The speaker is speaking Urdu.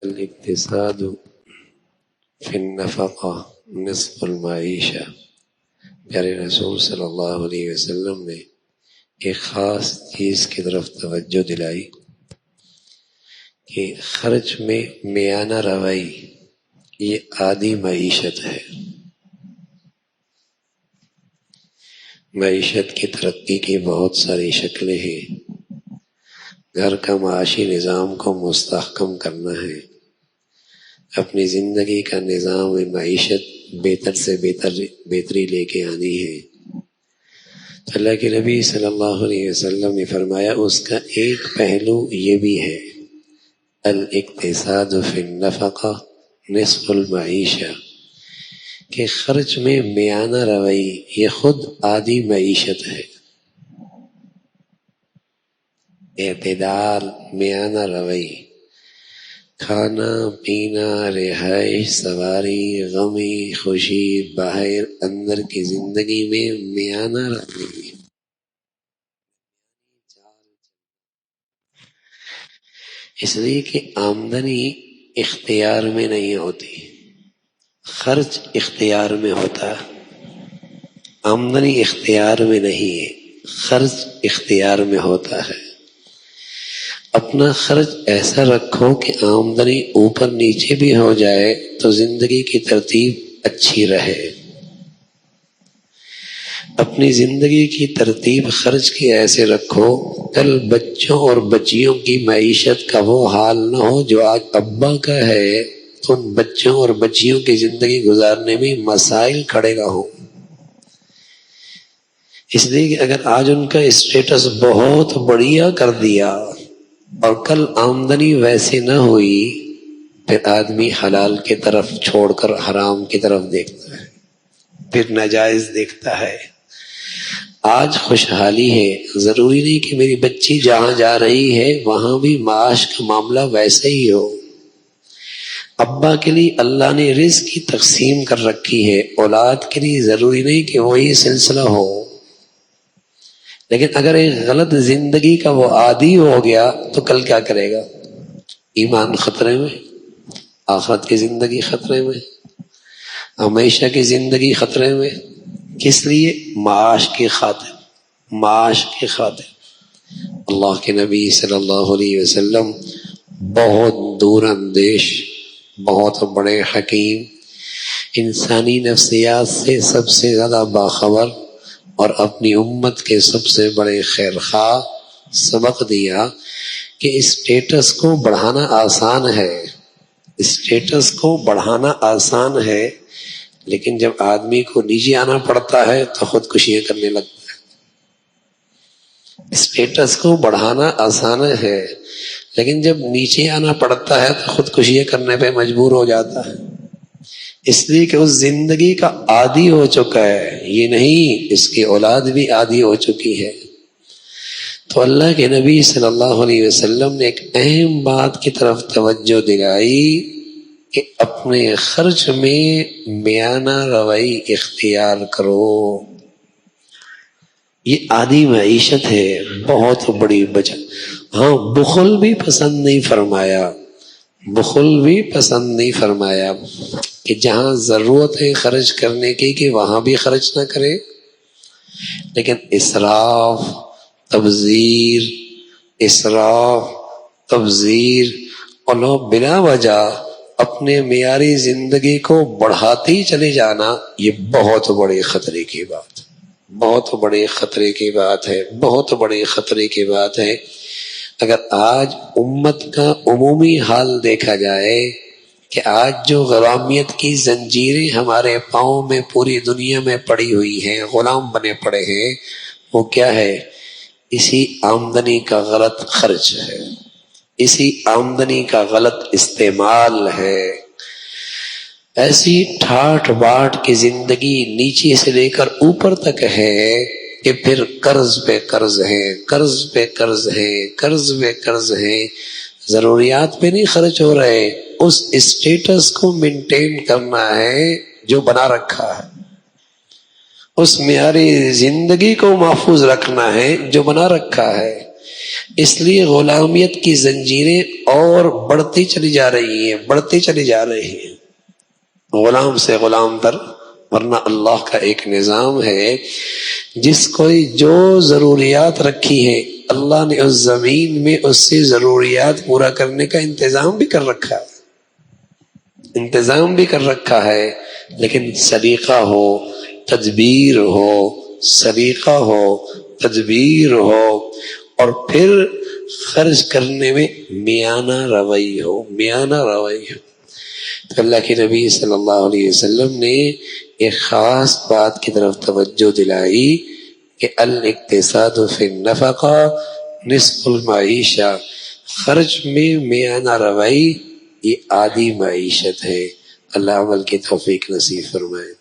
الاقتصاد فی النفقہ نصف المعیشہ۔ پیارے رسول صلی اللہ علیہ وسلم نے ایک خاص چیز کی طرف توجہ دلائی کہ خرچ میں میانہ روی یہ آدھی معیشت ہے۔ معیشت کی ترقی کی بہت ساری شکلیں ہیں۔ گھر کا معاشی نظام کو مستحکم کرنا ہے، اپنی زندگی کا نظام معیشت بہتر سے بہتری لے کے آنی ہے۔ تو اللہ کے نبی صلی اللہ علیہ وسلم نے فرمایا اس کا ایک پہلو یہ بھی ہے، الاقتصاد فی النفقہ نصف المعیشہ، کہ خرچ میں میانہ روی یہ خود آدھی معیشت ہے۔ اعتدال، میانہ روی، کھانا پینا، رہائش، سواری، غمی، خوشی، باہر اندر کی زندگی میں میانہ روی۔ اس لیے کہ آمدنی اختیار میں نہیں ہوتی، خرچ اختیار میں ہوتا۔ آمدنی اختیار میں نہیں ہے، خرچ اختیار میں ہوتا ہے۔ اپنا خرچ ایسا رکھو کہ آمدنی اوپر نیچے بھی ہو جائے تو زندگی کی ترتیب اچھی رہے۔ اپنی زندگی کی ترتیب خرچ کی ایسے رکھو کل بچوں اور بچیوں کی معیشت کا وہ حال نہ ہو جو آج ابا کا ہے، تو ان بچوں اور بچیوں کی زندگی گزارنے میں مسائل کھڑے نہ ہوں۔ اس لیے کہ اگر آج ان کا اسٹیٹس بہت بڑھیا کر دیا اور کل آمدنی ویسے نہ ہوئی، پھر آدمی حلال کی طرف چھوڑ کر حرام کی طرف دیکھتا ہے، پھر ناجائز دیکھتا ہے۔ آج خوشحالی ہے، ضروری نہیں کہ میری بچی جہاں جا رہی ہے وہاں بھی معاش کا معاملہ ویسا ہی ہو۔ ابا کے لیے اللہ نے رزق کی تقسیم کر رکھی ہے، اولاد کے لیے ضروری نہیں کہ وہی سلسلہ ہو۔ لیکن اگر ایک غلط زندگی کا وہ عادی ہو گیا تو کل کیا کرے گا؟ ایمان خطرے میں، آخرت کی زندگی خطرے میں، ہمیشہ کی زندگی خطرے میں۔ کس لیے؟ معاش کی خاطر، معاش کی خاطر۔ اللہ کے نبی صلی اللہ علیہ وسلم بہت دور اندیش، بہت بڑے حکیم، انسانی نفسیات سے سب سے زیادہ باخبر اور اپنی امت کے سب سے بڑے خیر خواہ، سبق دیا کہ اسٹیٹس کو بڑھانا آسان ہے، اسٹیٹس کو بڑھانا آسان ہے، لیکن جب آدمی کو نیچے آنا پڑتا ہے تو خودکشیاں کرنے لگتا ہے۔ اسٹیٹس کو بڑھانا آسان ہے، لیکن جب نیچے آنا پڑتا ہے تو خودکشیاں کرنے پہ مجبور ہو جاتا ہے، اس لیے کہ اس زندگی کا عادی ہو چکا ہے۔ یہ نہیں، اس کی اولاد بھی عادی ہو چکی ہے۔ تو اللہ کے نبی صلی اللہ علیہ وسلم نے ایک اہم بات کی طرف توجہ دلائی کہ اپنے خرچ میں میانہ روی اختیار کرو۔ یہ آدھی معیشت ہے، بہت بڑی بچت۔ ہاں، بخل بھی پسند نہیں فرمایا، بخل بھی پسند نہیں فرمایا کہ جہاں ضرورت ہے خرچ کرنے کی کہ وہاں بھی خرچ نہ کرے، لیکن اسراف، تبذیر، اسراف، تبذیر اور لوگ بلا وجہ اپنے معیاری زندگی کو بڑھاتے ہی چلے جانا، یہ بہت بڑے خطرے کی بات، بہت بڑے خطرے کی بات ہے، بہت بڑے خطرے کی بات ہے۔ اگر آج امت کا عمومی حال دیکھا جائے کہ آج جو غلامیت کی زنجیریں ہمارے پاؤں میں پوری دنیا میں پڑی ہوئی ہیں، غلام بنے پڑے ہیں، وہ کیا ہے؟ اسی آمدنی کا غلط خرچ ہے، اسی آمدنی کا غلط استعمال ہے۔ ایسی ٹھاٹ باٹ کی زندگی نیچے سے لے کر اوپر تک ہے کہ پھر قرض پہ قرض ہے، قرض پہ قرض ہے، قرض پہ قرض ہے، ضروریات پہ نہیں خرچ ہو رہے، اس اسٹیٹس کو مینٹین کرنا ہے جو بنا رکھا ہے، اس معیاری زندگی کو محفوظ رکھنا ہے جو بنا رکھا ہے۔ اس لیے غلامیت کی زنجیریں اور بڑھتی چلی جا رہی ہیں غلام سے غلام تر. ورنہ اللہ کا ایک نظام ہے، جس کوئی جو ضروریات رکھی ہیں اللہ نے اس زمین میں اس سے ضروریات پورا کرنے کا انتظام بھی کر رکھا ہے، لیکن سلیقہ ہو، تدبیر ہو اور پھر خرچ کرنے میں میانہ روی ہو. تو اللہ کے نبی صلی اللہ علیہ وسلم نے ایک خاص بات کی طرف توجہ دلائی کہ الاقتصاد فی النفقہ نصف المعیشہ، خرچ میں میانہ روی یہ آدھی معیشت ہے. اللہ عمل کی توفیق نصیب فرمائے.